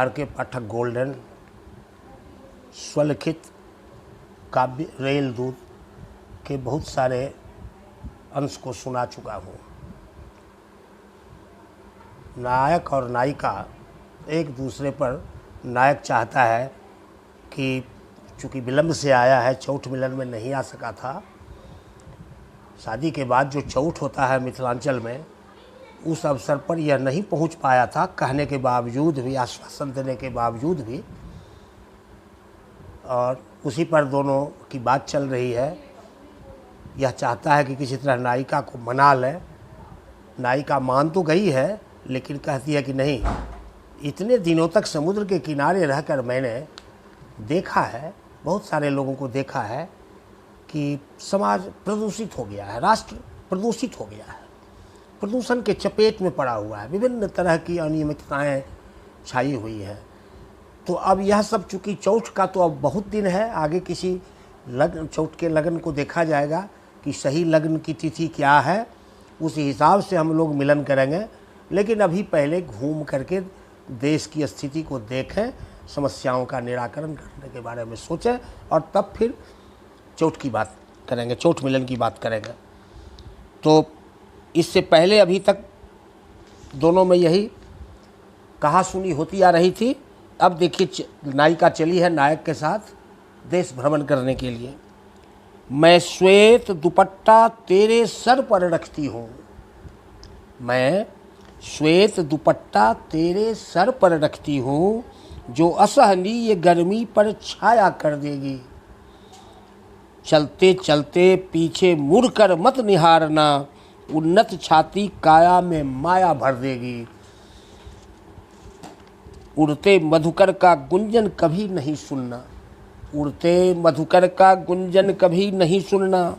Are के पाठक golden स्वलिखित काव्य rail दूत के बहुत सारे अंश को सुना चुका हूँ। नायक और नायिका एक दूसरे पर, नायक चाहता है कि चूँकि विलम्ब से आया है, चौठ मिलन में नहीं आ सका था, शादी के बाद जो चौठ होता है मिथिलांचल में, उस अवसर पर यह नहीं पहुंच पाया था, कहने के बावजूद भी, आश्वासन देने के बावजूद भी, और उसी पर दोनों की बात चल रही है। यह चाहता है कि किसी तरह नायिका को मना ले। नायिका मान तो गई है, लेकिन कहती है कि नहीं, इतने दिनों तक समुद्र के किनारे रहकर मैंने देखा है, बहुत सारे लोगों को देखा है कि समाज प्रदूषित हो गया है, राष्ट्र प्रदूषित हो गया है, प्रदूषण के चपेट में पड़ा हुआ है, विभिन्न तरह की अनियमितताएं छाई हुई हैं। तो अब यह सब, चूँकि चौथ का तो अब बहुत दिन है, आगे किसी लग्न, चौथ के लगन को देखा जाएगा कि सही लग्न की तिथि क्या है, उस हिसाब से हम लोग मिलन करेंगे। लेकिन अभी पहले घूम करके देश की स्थिति को देखें, समस्याओं का निराकरण करने के बारे में सोचें, और तब फिर चौथ की बात करेंगे, चौथ मिलन की बात करेंगे। तो इससे पहले अभी तक दोनों में यही कहा सुनी होती आ रही थी। अब देखिए, नायिका चली है नायक के साथ देश भ्रमण करने के लिए। मैं श्वेत दुपट्टा तेरे सर पर रखती हूँ, मैं श्वेत दुपट्टा तेरे सर पर रखती हूँ, जो असहनीय गर्मी पर छाया कर देगी। चलते चलते पीछे मुड़कर मत निहारना, उन्नत छाती काया में माया भर देगी। उड़ते मधुकर का गुंजन कभी नहीं सुनना, उड़ते मधुकर का गुंजन कभी नहीं सुनना,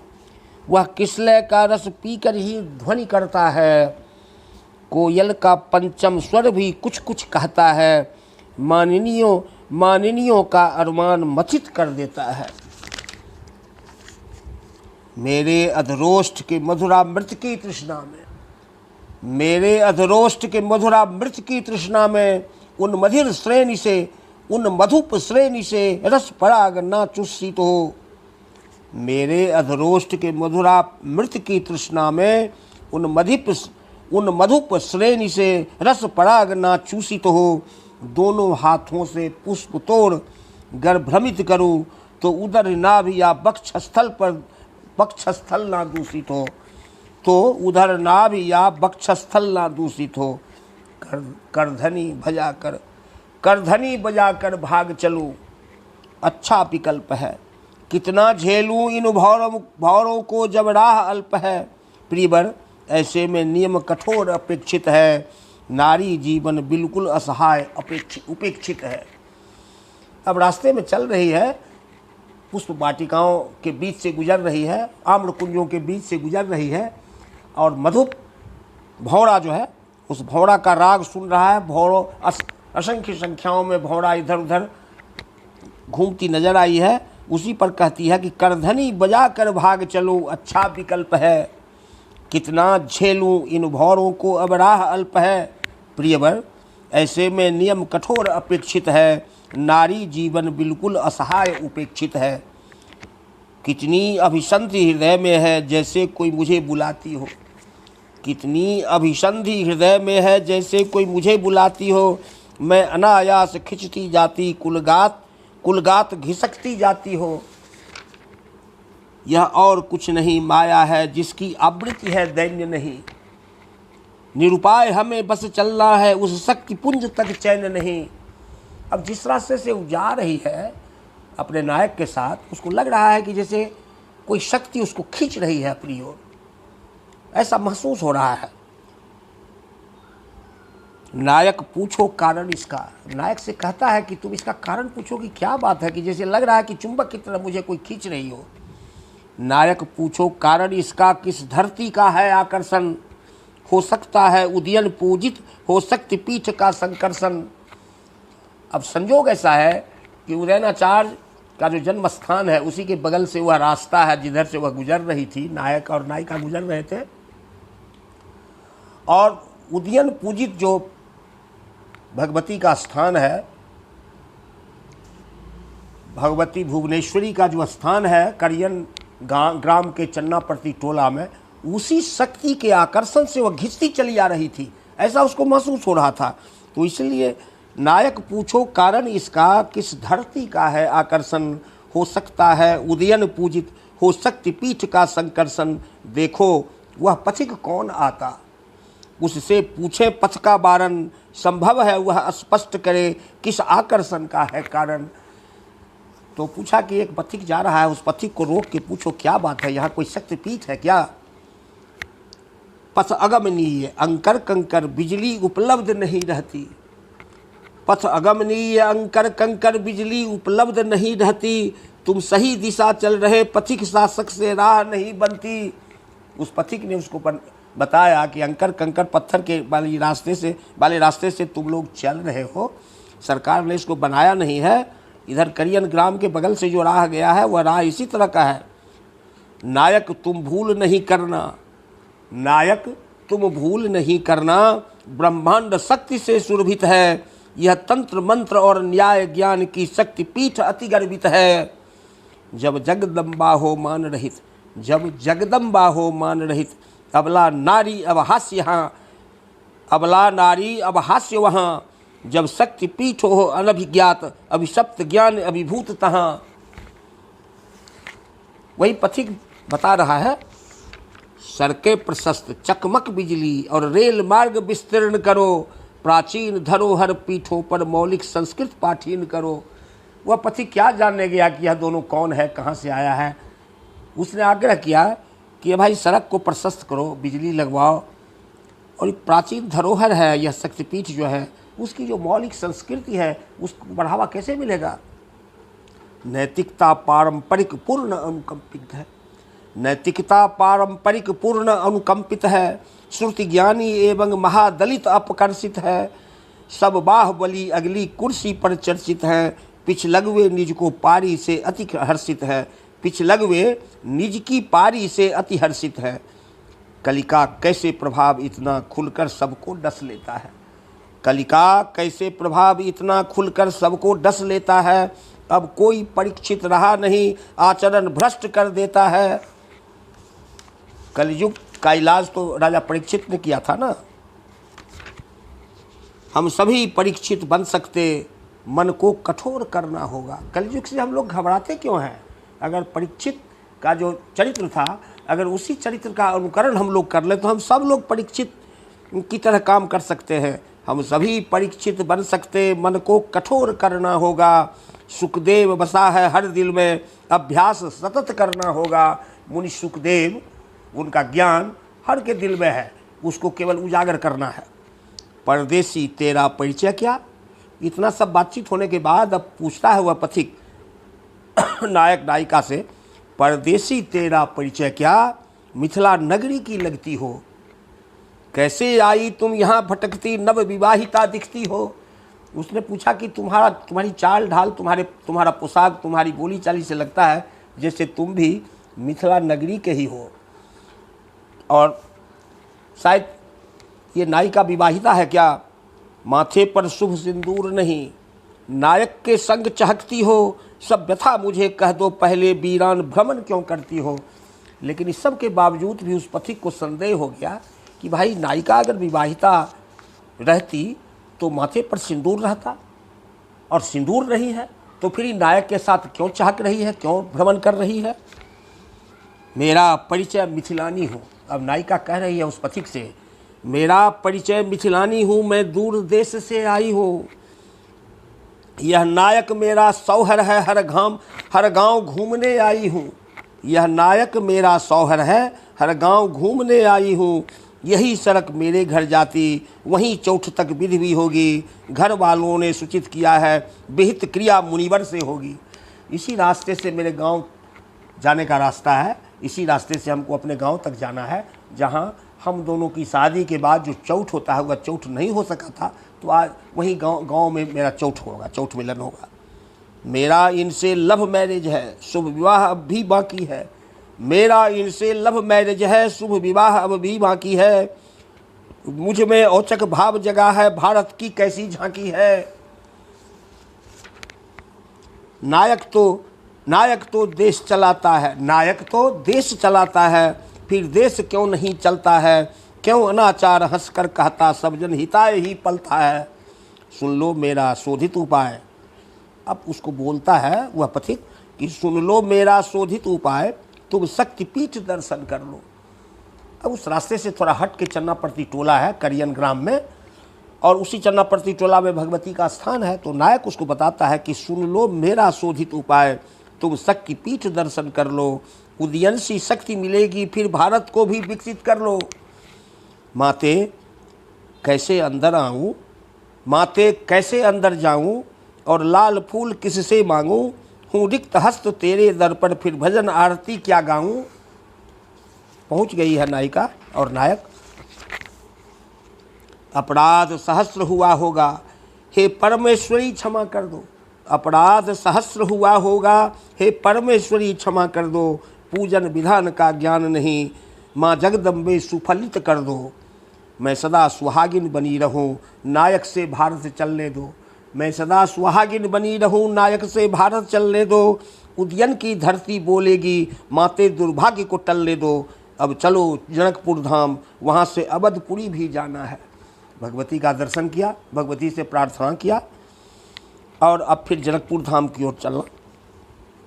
वह किसलय का रस पीकर ही ध्वनि करता है। कोयल का पंचम स्वर भी कुछ कुछ कहता है, मानिनियों का अरमान मथित कर देता है। मेरे अधरोष्ठ के मधुरामृत की तृष्णा में, मेरे अधरोष्ठ के मधुरामृत की तृष्णा में, उन मधिर श्रेणी से, उन मधुप श्रेणी से रस पराग ना चुस्सित हो। मेरे अधरोष्ठ के मधुरामृत की तृष्णा में, उन मधुप श्रेणी से रस पराग ना चूसित हो। दोनों हाथों से पुष्प तोड़ गर भ्रमित करूं, तो उदर नाभ या वक्षस्थल ना दूषित हो, तो उधर नाभ या वक्षस्थल ना दूषित हो। करधनी बजाकर भाग चलूं, अच्छा विकल्प है। कितना झेलूं इन भौरों को जब राह अल्प है। प्रियवर, ऐसे में नियम कठोर अपेक्षित है, नारी जीवन बिल्कुल असहाय उपेक्षित है। अब रास्ते में चल रही है, पुष्प वाटिकाओं के बीच से गुजर रही है, आम्र कुंजों के बीच से गुजर रही है, और मधुप भौरा जो है, उस भौरा का राग सुन रहा है। भौरों असंख्य संख्याओं में भौरा इधर उधर घूमती नजर आई है। उसी पर कहती है कि करधनी बजा कर भाग चलो, अच्छा विकल्प है। कितना झेलूं इन भौरों को अब राह अल्प है। प्रियवर, ऐसे में नियम कठोर अपेक्षित है, नारी जीवन बिल्कुल असहाय उपेक्षित है। कितनी अभिसंधि हृदय में है, जैसे कोई मुझे बुलाती हो। कितनी अभिसंधि हृदय में है, जैसे कोई मुझे बुलाती हो। मैं अनायास खिंचती जाती, कुलगात घिसकती जाती हो। यह और कुछ नहीं, माया है जिसकी आवृत्ति है दैन्य नहीं। निरुपाय हमें बस चलना है, उस शक्ति पुंज तक चैन नहीं। अब जिस रास्ते से वो जा रही है अपने नायक के साथ, उसको लग रहा है कि जैसे कोई शक्ति उसको खींच रही है अपनी ओर, ऐसा महसूस हो रहा है। नायक पूछो कारण इसका, नायक से कहता है कि तुम इसका कारण पूछो कि क्या बात है, कि जैसे लग रहा है कि चुंबक की तरह मुझे कोई खींच रही हो। नायक पूछो कारण इसका, किस धरती का है आकर्षण। हो सकता है उदयन पूजित, हो शक्तिपीठ का संकर्षण। अब संजोग ऐसा है कि उदयनाचार्य का जो जन्म स्थान है, उसी के बगल से वह रास्ता है जिधर से वह गुजर रही थी, नायक और नायिका गुजर रहे थे। और उदयन पूजित जो भगवती का स्थान है, भगवती भुवनेश्वरी का जो स्थान है करियन ग्राम के चन्नाप्रति टोला में, उसी शक्ति के आकर्षण से वह घिसती चली आ रही थी, ऐसा उसको महसूस हो रहा था। तो इसलिए नायक पूछो कारण इसका, किस धरती का है आकर्षण, हो सकता है उदयन पूजित, हो शक्तिपीठ का संकर्षण, देखो वह पथिक कौन आता, उससे पूछे पथ का बारन, संभव है वह स्पष्ट करे, किस आकर्षण का है कारण। तो पूछा कि एक पथिक जा रहा है, उस पथिक को रोक के पूछो क्या बात है, यहाँ कोई शक्तिपीठ है क्या। पथ अगमनीय अंकर कंकर बिजली उपलब्ध नहीं रहती, पथ अगमनीय अंकर कंकर बिजली उपलब्ध नहीं रहती, तुम सही दिशा चल रहे पथिक शासक से राह नहीं बनती। उस पथिक ने उसको बताया कि अंकर कंकर पत्थर के वाले रास्ते से तुम लोग चल रहे हो, सरकार ने इसको बनाया नहीं है। इधर करियन ग्राम के बगल से जो राह गया है वह राह इसी तरह का है। नायक तुम भूल नहीं करना, नायक तुम भूल नहीं करना, ब्रह्मांड शक्ति से सुरभित है, यह तंत्र मंत्र और न्याय ज्ञान की शक्ति पीठ अति गर्वित है। जब जगदम्बा हो मान रहित, जब जगदम्बा हो मान रहित, अबला नारी अब हास्य यहाँ, अबला नारी अब हास्य वहाँ, जब शक्ति पीठ हो अनभिज्ञात, अभिशप्त ज्ञान अभिभूत तहाँ। वही पथिक बता रहा है, सड़कें प्रशस्त चकमक बिजली और रेल मार्ग विस्तीर्ण करो, प्राचीन धरोहर पीठों पर मौलिक संस्कृत पाठीन करो। वह पथिक क्या जानने गया कि यह दोनों कौन है, कहाँ से आया है। उसने आग्रह किया कि भाई सड़क को प्रशस्त करो, बिजली लगवाओ, और प्राचीन धरोहर है यह शक्तिपीठ जो है, उसकी जो मौलिक संस्कृति है उसको बढ़ावा कैसे मिलेगा। नैतिकता पारंपरिक पूर्ण अनुकंपित है, नैतिकता पारंपरिक पूर्ण अनुकंपित है, श्रुति ज्ञानी एवं महादलित अपकर्षित है, सब बाहुबली अगली कुर्सी पर चर्चित है, पिछलगवे निज को पारी से अति हर्षित है, पिछलगवे निज की पारी से अति हर्षित है। कलिका कैसे प्रभाव इतना खुलकर सबको डस लेता है, कलिका कैसे प्रभाव इतना खुलकर सबको डस लेता है, अब कोई परीक्षित रहा नहीं, आचरण भ्रष्ट कर देता है। कलयुग का इलाज तो राजा परीक्षित ने किया था ना। हम सभी परीक्षित बन सकते, मन को कठोर करना होगा। कलयुग से हम लोग घबराते क्यों हैं? अगर परीक्षित का जो चरित्र था, अगर उसी चरित्र का अनुकरण हम लोग कर ले तो हम सब लोग परीक्षित की तरह काम कर सकते हैं। हम सभी परीक्षित बन सकते, मन को कठोर करना होगा। सुखदेव बसा है हर दिल में, अभ्यास सतत करना होगा। मुनि सुखदेव, उनका ज्ञान हर के दिल में है, उसको केवल उजागर करना है। परदेसी तेरा परिचय क्या? इतना सब बातचीत होने के बाद अब पूछता है वह पथिक नायक नायिका से, परदेसी तेरा परिचय क्या, मिथिला नगरी की लगती हो, कैसे आई तुम यहाँ भटकती नव विवाहिता दिखती हो। उसने पूछा कि तुम्हारी चाल ढाल, तुम्हारा पोशाक, तुम्हारी बोली चाली से लगता है जैसे तुम भी मिथिला नगरी के ही हो, और शायद ये नायिका विवाहिता है क्या? माथे पर शुभ सिंदूर नहीं, नायक के संग चहकती हो, सब व्यथा मुझे कह दो पहले, वीरान भ्रमण क्यों करती हो। लेकिन इस सब के बावजूद भी उस पथिक को संदेह हो गया कि भाई नायिका अगर विवाहिता रहती तो माथे पर सिंदूर रहता, और सिंदूर नहीं है तो फिर नायक के साथ क्यों चहक रही है, क्यों भ्रमण कर रही है। मेरा परिचय मिथिलानी हूँ। अब नायिका कह रही है उस पथिक से, मेरा परिचय मिथिलानी हूँ, मैं दूर देश से आई हूँ। यह नायक मेरा सौहर है, हर गांव घूमने आई हूँ। यह नायक मेरा सौहर है, हर गांव घूमने आई हूँ। यही सड़क मेरे घर जाती, वहीं चौथ तक विधि भी होगी। घर वालों ने सूचित किया है, विहित क्रिया मुनिवर से होगी। इसी रास्ते से मेरे गांव जाने का रास्ता है, इसी रास्ते से हमको अपने गांव तक जाना है, जहां हम दोनों की शादी के बाद जो चौथ होता है वह चौथ नहीं हो सका था, तो आज वहीं गांव में मेरा चौथ होगा, चौथ मिलन होगा। मेरा इनसे लव मैरिज है, शुभ विवाह अब भी बाकी है। मेरा इनसे लव मैरिज है, शुभ विवाह अब भी बाकी है। मुझ में औचक भाव जगा है, भारत की कैसी झांकी है। नायक तो देश चलाता है, नायक तो देश चलाता है, फिर देश क्यों नहीं चलता है, क्यों अनाचार हंसकर कहता सब जन हिताय ही पलता है। सुन लो मेरा शोधित उपाय। अब उसको बोलता है वह पथिक कि सुन लो मेरा शोधित उपाय, तुम शक्तिपीठ दर्शन कर लो। अब उस रास्ते से थोड़ा हट के चन्नापर्ती टोला है करियन ग्राम में, और उसी चन्नापर्ती टोला में भगवती का स्थान है। तो नायक उसको बताता है कि सुन लो मेरा शोधित उपाय, तुम शक्तिपीठ दर्शन कर लो, उदयंसी शक्ति मिलेगी, फिर भारत को भी विकसित कर लो। माते कैसे अंदर आऊँ, माते कैसे अंदर जाऊँ, और लाल फूल किससे मांगूँ, हूँ रिक्त हस्त तेरे दर पर, फिर भजन आरती क्या गाऊँ। पहुँच गई है नायिका और नायक। अपराध सहस्र हुआ होगा, हे परमेश्वरी क्षमा कर दो। अपराध सहस्र हुआ होगा, हे परमेश्वरी क्षमा कर दो। पूजन विधान का ज्ञान नहीं, माँ जगदम्बे सुफलित कर दो। मैं सदा सुहागिन बनी रहूं, नायक से भारत चलने दो। मैं सदा सुहागिन बनी रहूं, नायक से भारत चलने दो। उदयन की धरती बोलेगी, माते दुर्भाग्य को टलने दो। अब चलो जनकपुर धाम, वहाँ से अवधपुरी भी जाना है। भगवती का दर्शन किया, भगवती से प्रार्थना किया, और अब फिर जनकपुर धाम की ओर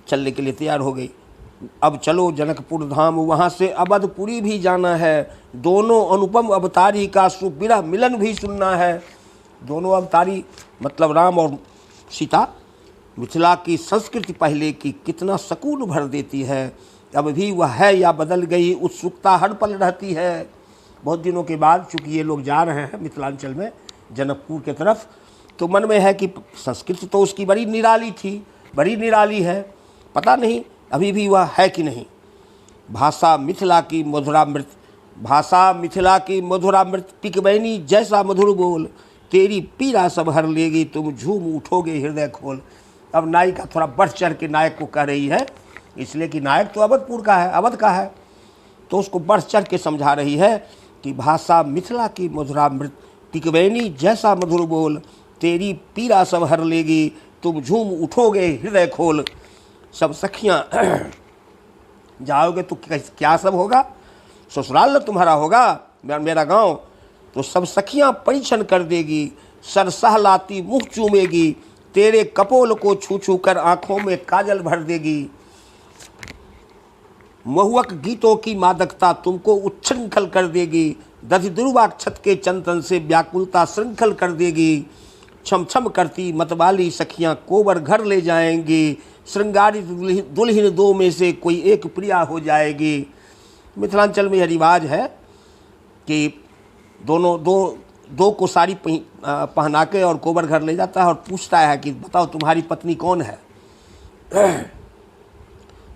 चलने के लिए तैयार हो गई। अब चलो जनकपुर धाम, वहाँ से अवधपुरी भी जाना है। दोनों अनुपम अवतारी का सुविरह मिलन भी सुनना है। दोनों अवतारी मतलब राम और सीता। मिथिला की संस्कृति पहले की कितना सकून भर देती है। अब भी वह है या बदल गई, उत्सुकता हर पल रहती है। बहुत दिनों के बाद चूँकि ये लोग जा रहे हैं मिथिलांचल में जनकपुर के तरफ, तो मन में है कि संस्कृति तो उसकी बड़ी निराली थी, बड़ी निराली है, पता नहीं अभी भी वह है कि नहीं। भाषा मिथिला की मधुरामृत, भाषा मिथिला की मधुरामृत, पिकबैनी जैसा मधुर बोल, तेरी पीड़ा सब हर लेगी, तुम झूम उठोगे हृदय खोल। अब नायिका थोड़ा बढ़ चढ़ के नायक को कह रही है, इसलिए कि नायक तो अवधपुर का है, अवध का है, तो उसको बढ़ चढ़ के समझा रही है कि भाषा मिथिला की मधुरामृत, पिकबैनी जैसा मधुर बोल, तेरी पीड़ा सब हर लेगी, तुम झूम उठोगे हृदय खोल। सब सखियाँ जाओगे तो क्या सब होगा, ससुराल न तुम्हारा होगा, मेरा गांव। तो सब सखियाँ परीक्षण कर देगी, सरसहलाती मुँह चूमेगी, तेरे कपोल को छू छू कर आँखों में काजल भर देगी। महुअक गीतों की मादकता तुमको उच्छृंखल कर देगी, दधि दुर्वाक्षत के चंदन से व्याकुलता श्रृंखल कर देगी। छम छम करती मतवाली सखियाँ कोबर घर ले जाएंगी, श्रृंगारित दुल्हन दो में से कोई एक प्रिया हो जाएगी। मिथिलांचल में यह रिवाज है कि दो को साड़ी पहना के और कोबर घर ले जाता है और पूछता है कि बताओ तुम्हारी पत्नी कौन है।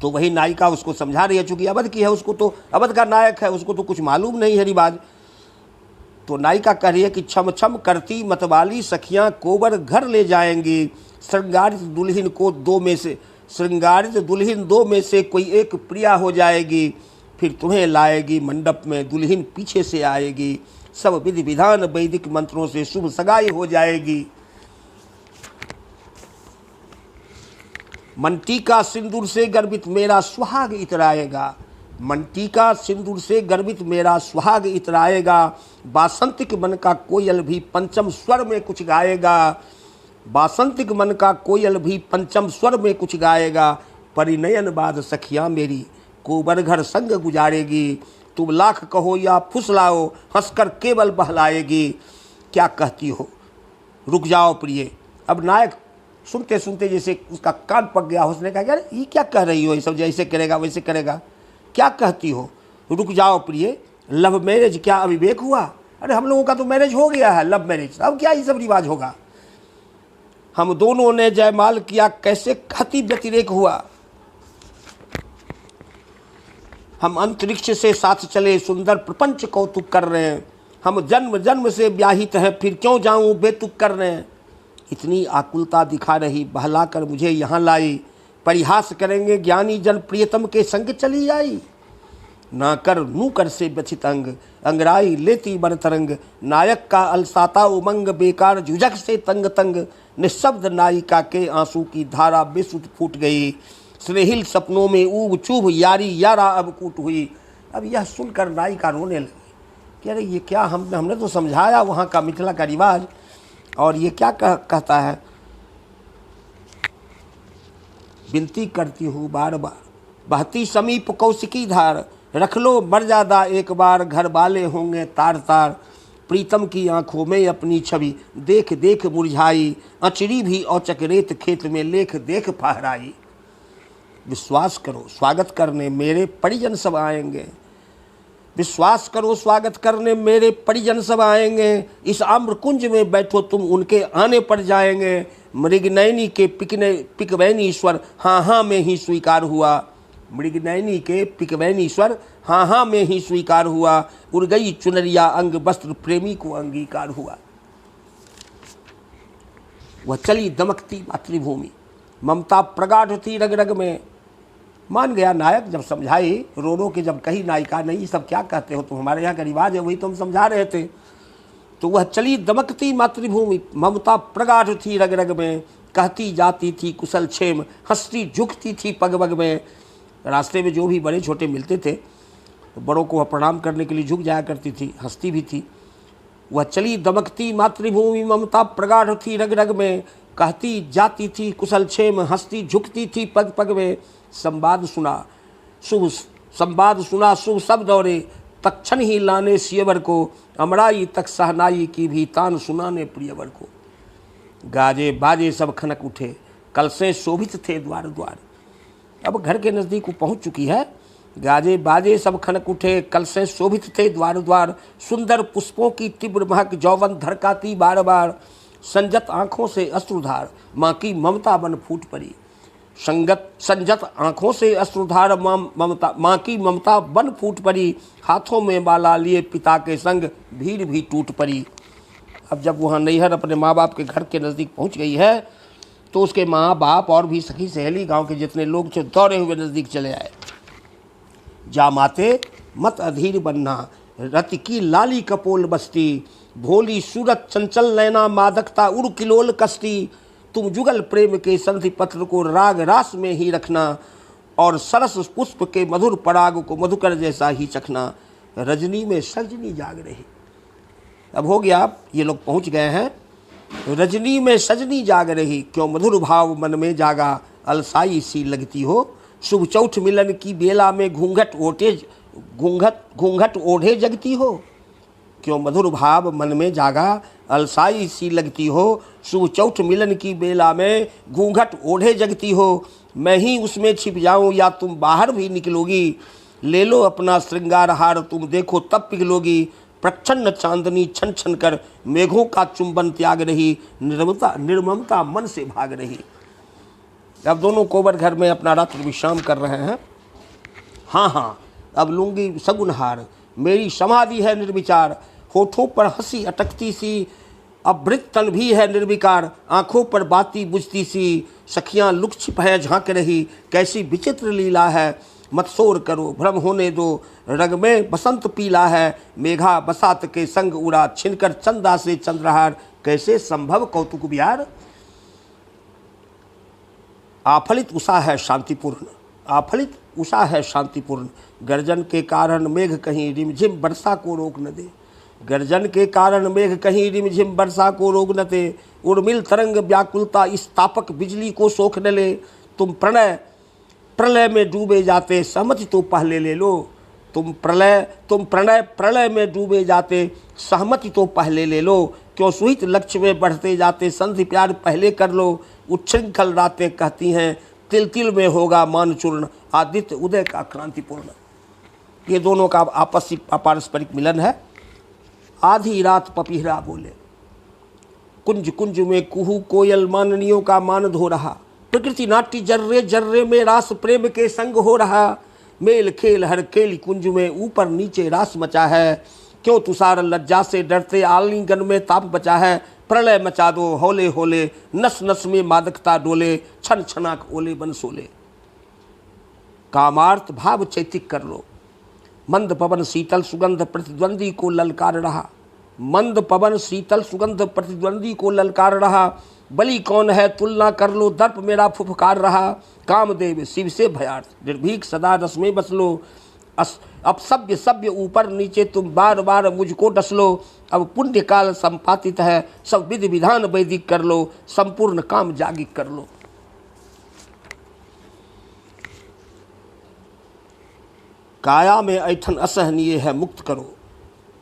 तो वही नायिका उसको समझा रही है, चूँकि अवध की है, उसको तो अवध का नायक है, उसको तो कुछ मालूम नहीं है रिवाज। तो नायिका कह रही है कि छम छम करती मतवाली सखियाँ कोबर घर ले जाएंगी, श्रृंगारित दुल्हन दो में से कोई एक प्रिया हो जाएगी, फिर तुम्हें लाएगी मंडप में, दुल्हन पीछे से आएगी, सब विधि विधान वैदिक मंत्रों से शुभ सगाई हो जाएगी। मंटिका सिंदूर से गर्वित मेरा सुहाग इतराएगा, मंटिका सिंदूर से गर्वित मेरा सुहाग इतराएगा। बासंतिक मन का कोयल भी पंचम स्वर में कुछ गाएगा, बासंतिक मन का कोयल भी पंचम स्वर में कुछ गाएगा। परिनयन बाद सखियाँ मेरी कोबर घर संग गुजारेगी, तुम लाख कहो या फुसलाओ हंसकर केवल बहलाएगी। क्या कहती हो, रुक जाओ प्रिय। अब नायक सुनते सुनते जैसे उसका कान पक गया, उसने कहा यार ये क्या कह रही हो, ये सब जैसे करेगा वैसे करेगा, क्या कहती हो, रुक जाओ प्रिय। लव मैरिज क्या अविवेक हुआ, अरे हम लोगों का तो मैरिज हो गया है, लव मैरिज, अब क्या ये सब रिवाज होगा। हम दोनों ने जयमाल किया, कैसे खती व्यतिरेक हुआ। हम अंतरिक्ष से साथ चले, सुंदर प्रपंच कौतुक कर रहे हैं। हम जन्म जन्म से ब्याहित हैं, फिर क्यों जाऊं बेतुक कर रहे हैं। इतनी आकुलता दिखा रही, बहला कर मुझे यहाँ लाई, परिहास करेंगे ज्ञानी जन प्रियतम के संग चली आई। ना कर नू कर से व्यथित अंग, अंगराई लेती बर तरंग, नायक का अलसाता उमंग, बेकार झुझक से तंग तंग, निःशब्द नायिका के आंसू की धारा बेसुध फूट गई, स्नेहिल सपनों में ऊब चूब यारी यारा अब कूट हुई। अब यह सुनकर नायिका रोने लगी कि अरे ये क्या, हमने तो समझाया वहाँ का मिथिला का रिवाज, और ये क्या कहता है। विनती करती हूँ बार बार, बहती समीप कौशिकी धार, रख लो मर्यादा एक बार, घर वाले होंगे तार तार, प्रीतम की आंखों में अपनी छवि देख देख मुरझाई, अचरी भी औचक रेत खेत में लेख देख फहराई। विश्वास करो स्वागत करने मेरे परिजन सब आएंगे, विश्वास करो स्वागत करने मेरे परिजन सब आएंगे, इस आम्र कुंज में बैठो तुम उनके आने पर जाएंगे, मृगनयनी के पिकवैनीश्वर हाँ हाँ में ही स्वीकार हुआ, मृगनयनी के पिकवैनीश्वर हाँ हाँ में ही स्वीकार हुआ, उड़ गई चुनरिया अंग वस्त्र प्रेमी को अंगीकार हुआ। वह चली दमकती मातृभूमि, ममता प्रगाढ़ थी रग रग में। मान गया नायक जब समझाई, रो रो के जब कही नायिका नहीं सब क्या कहते हो तुम, हमारे यहाँ का रिवाज है वही तो हम समझा रहे थे। तो वह चली दमकती मातृभूमि, ममता प्रगाढ़ थी रग रग में, कहती जाती थी कुशल क्षेम, हंसती झुकती थी पग पग में। रास्ते में जो भी बड़े छोटे मिलते थे तो बड़ों को प्रणाम करने के लिए झुक जाया करती थी, हंसती भी थी। वह चली दमकती मातृभूमि, ममता प्रगाढ़ थी रग रग में, कहती जाती थी कुशल क्षेम, हंसती झुकती थी पग पग में। संवाद सुना शुभ शब्द और तक्षण ही लाने सियवर को, अमराई तक सहनाई की भी तान सुनाने प्रियवर को। गाजे बाजे सब खनक उठे, कलसें शोभित थे द्वार द्वार। अब घर के नज़दीक वो पहुँच चुकी है। गाजे बाजे सब खनक उठे, कलसें शोभित थे द्वार द्वार, सुंदर पुष्पों की तीव्र महक जौवन धड़काती बार बार, संजत आँखों से अश्रुधार माँ की ममता बन फूट पड़ी, संजत आँखों से अश्रुधार माँ की ममता बन फूट पड़ी, हाथों में माला लिए पिता के संग भीड़ भी टूट पड़ी। अब जब वहाँ नैहर अपने माँ बाप के घर के नज़दीक पहुँच गई है तो उसके माँ बाप और भी सखी सहेली गांव के जितने लोग थे दौड़े हुए नज़दीक चले आए। जा माते मत अधीर बनना, रति की लाली कपोल बस्ती, भोली सूरत चंचल नैना मादकता उड़ किलोल कश्ती, तुम जुगल प्रेम के संधि पत्र को राग रास में ही रखना, और सरस पुष्प के मधुर पराग को मधुकर जैसा ही चखना। रजनी में सजनी जाग रही। अब हो गया, ये लोग पहुंच गए हैं। रजनी में सजनी जाग रही, क्यों मधुर भाव मन में जागा, अलसाई सी लगती हो, शुभ चौथ मिलन की बेला में घूंघट ओढ़े जगती हो, क्यों मधुर भाव मन में जागा, अलसाई सी लगती हो, शुभ चौथ मिलन की बेला में घूंघट ओढ़े जगती हो। मैं ही उसमें छिप जाऊं या तुम बाहर भी निकलोगी, ले लो अपना श्रृंगार हार तुम देखो तब पिघलोगी। प्रच्छन्न चांदनी छन छन कर मेघों का चुंबन त्याग रही, निर्ममता मन से भाग रही। अब दोनों कोबर घर में अपना रात्रि विश्राम कर रहे हैं। हाँ, अब लूँगी सगुनहार, मेरी समाधि है निर्विचार, होठों पर हंसी अटकती सी, अभृत तन भी है निर्विकार, आंखों पर बाती बुझती सी, सखियां लुक छिप है झांक रही, कैसी विचित्र लीला है, मत शोर करो भ्रम होने दो, रग में बसंत पीला है, मेघा बसात के संग उड़ा छिनकर चंदा से चंद्रहार, कैसे संभव कौतुक बिहार। आफलित उषा है शांतिपूर्ण, आफलित उषा है शांतिपूर्ण, गर्जन के कारण मेघ कहीं रिमझिम वर्षा को रोक न दे, गर्जन के कारण मेघ कहीं रिमझिम वर्षा को रोक न दे, उर्मिल तरंग व्याकुलता इस तापक बिजली को सोख न ले, तुम प्रलय में डूबे जाते सहमति तो पहले ले लो, तुम प्रलय में डूबे जाते सहमति तो पहले ले लो, क्यों सुहित लक्ष्य में बढ़ते जाते संधि प्यार पहले कर लो। उच्छृंखल रातें कहती हैं तिल तिल में होगा मानचूर्ण, आदित्य उदय का क्रांतिपूर्ण। ये दोनों का आपसी पारस्परिक मिलन है। आधी रात पपीहरा बोले, कुंज कुंज में कुहू कोयल माननियों का मान धो रहा, प्रकृति नाट्य जर्रे जर्रे में रास प्रेम के संग हो रहा, मेल खेल हर खेल कुंज में ऊपर नीचे रास मचा है, क्यों तुषार लज्जा से डरते आलिंगन में ताप बचा है, प्रलय मचा दो होले होले नस नस में मादकता डोले, छन छनाक ओले बन सोले। कामार्थ भाव चैतिक कर लो, मंद पवन शीतल सुगंध प्रतिद्वंदी को ललकार रहा। मंद पवन शीतल सुगंध प्रतिद्वंदी को ललकार रहा। बलि कौन है तुलना कर लो दर्प मेरा फुफकार रहा। कामदेव शिव से भयार्थ निर्भीक सदा रस में बस लो। अब सभ्य सभ्य ऊपर नीचे तुम बार बार मुझको डस लो। अब पुण्य काल संपातित है सब विधि विधान वैदिक कर लो। संपूर्ण काम जागिक कर लो। काया में ऐठन असहनीय है मुक्त करो।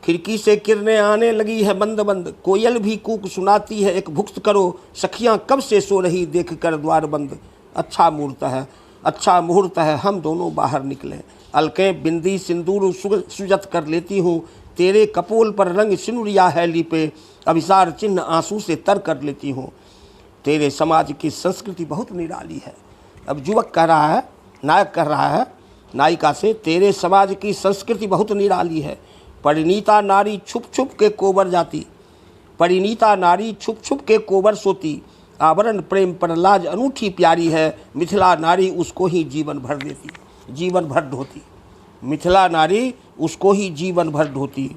खिड़की से किरणें आने लगी है बंद बंद। कोयल भी कूक सुनाती है एक भुक्त करो। सखियां कब से सो रही देख कर द्वार बंद। अच्छा मुहूर्त है हम दोनों बाहर निकले। अलकें बिंदी सिंदूर सुजत कर लेती हूँ। तेरे कपोल पर रंग सिनुरिया है लिपे। अभिसार चिन्ह आंसू से तर कर लेती हूँ। तेरे समाज की संस्कृति बहुत निराली है। अब युवक कह रहा है, नायक कह रहा है नायिका से, तेरे समाज की संस्कृति बहुत निराली है। परिणीता नारी छुप छुप के कोबर जाती। परिणीता नारी छुप छुप के कोबर सोती। आवरण प्रेम पर लाज अनूठी प्यारी है। मिथिला नारी उसको ही जीवन भर देती, जीवन भर ढोती। मिथिला नारी उसको ही जीवन भर ढोती।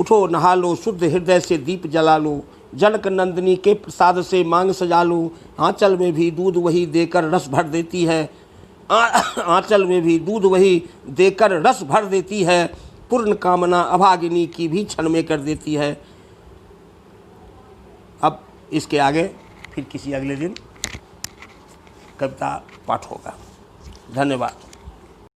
उठो नहा लो शुद्ध हृदय से दीप जला लो। जनक नंदिनी के प्रसाद से मांग सजा लो। आंचल में भी दूध वही देकर रस भर देती है। आंचल में भी दूध वही देकर रस भर देती है। पूर्ण कामना अभागिनी की भी क्षण में कर देती है। अब इसके आगे फिर किसी अगले दिन कविता पाठ होगा। धन्यवाद।